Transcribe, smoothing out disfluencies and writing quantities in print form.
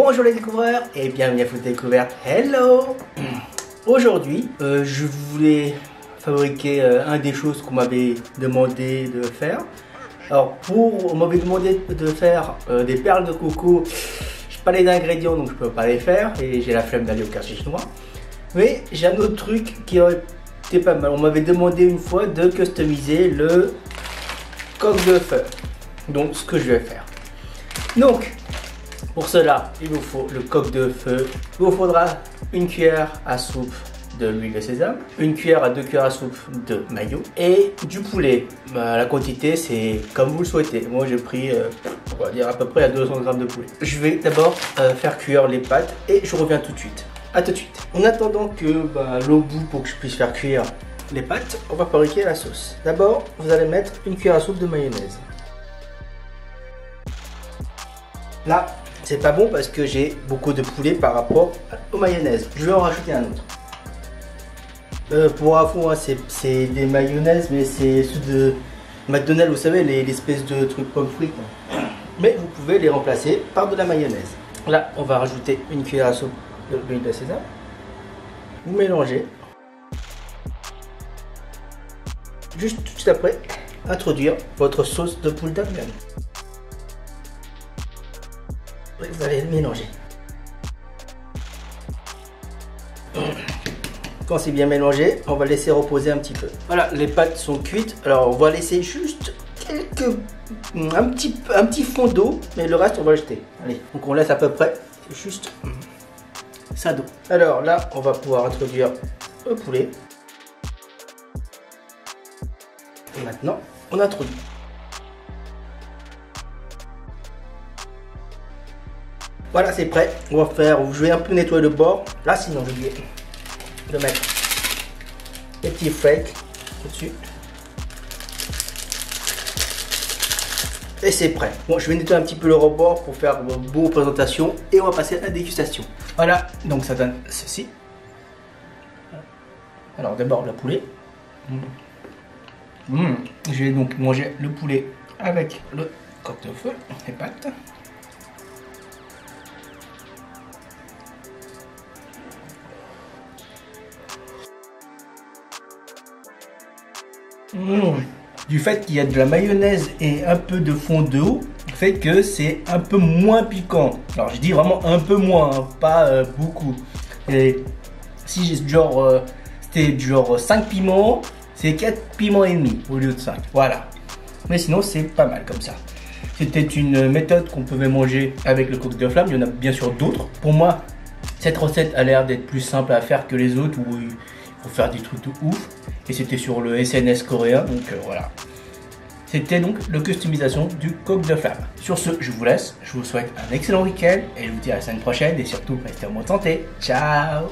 Bonjour les découvreurs et bienvenue à Food Découverte. Hello. Aujourd'hui, je voulais fabriquer un des choses qu'on m'avait demandé de faire. Alors on m'avait demandé de faire des perles de coco. Je n'ai pas les ingrédients donc je peux pas les faire et j'ai la flemme d'aller au quartier chinois. Mais j'ai un autre truc qui aurait été pas mal. On m'avait demandé une fois de customiser le coq de feu. Donc ce que je vais faire. Donc pour cela, il vous faut le coq de feu. Il vous faudra une cuillère à soupe de l'huile de sésame, une cuillère à 2 cuillères à soupe de mayo et du poulet. La quantité, c'est comme vous le souhaitez. Moi, j'ai pris, on va dire à peu près à 200 g de poulet. Je vais d'abord faire cuire les pâtes et je reviens tout de suite. A tout de suite. En attendant que l'eau bout pour que je puisse faire cuire les pâtes, on va fabriquer la sauce. D'abord, vous allez mettre une cuillère à soupe de mayonnaise. Là, c'est pas bon parce que j'ai beaucoup de poulet par rapport aux mayonnaises. Je vais en rajouter un autre. Pour info, hein, c'est des mayonnaises, mais c'est ceux de McDonald's, vous savez, l'espèce de truc pommes frites. Mais vous pouvez les remplacer par de la mayonnaise. Là, on va rajouter une cuillère à soupe de l'huile de sésame. Vous mélangez. Juste tout de suite après, introduire votre sauce de poule d'Afghan. Vous allez mélanger. Quand c'est bien mélangé, on va laisser reposer un petit peu. Voilà, les pâtes sont cuites. Alors on va laisser juste un petit fond d'eau, mais le reste on va le jeter. Allez, donc on laisse à peu près juste ça d'eau. Alors là, on va pouvoir introduire le poulet. Et maintenant, on introduit. Voilà, c'est prêt. On va faire, je vais un peu nettoyer le bord. Là, sinon, j'ai oublié de mettre les petits flakes au-dessus. Et c'est prêt. Bon, je vais nettoyer un petit peu le rebord pour faire une bonne présentation. Et on va passer à la dégustation. Voilà, donc ça donne ceci. Alors, d'abord, le poulet. Je vais donc manger le poulet avec le coq de feu, les pâtes. Du fait qu'il y a de la mayonnaise et un peu de fond d'eau, fait que c'est un peu moins piquant. Alors je dis vraiment un peu moins, hein, pas beaucoup. Et si j'ai genre c'était genre 5 piments, c'est 4 piments et demi au lieu de 5. Voilà. Mais sinon c'est pas mal comme ça. C'était une méthode qu'on pouvait manger avec le coq de flamme. Il y en a bien sûr d'autres. Pour moi, cette recette a l'air d'être plus simple à faire que les autres où il faut faire des trucs de ouf. Et c'était sur le SNS coréen, donc voilà. C'était donc la customisation du coq de flamme. Sur ce, je vous laisse. Je vous souhaite un excellent week-end et je vous dis à la semaine prochaine. Et surtout, restez en bonne santé. Ciao!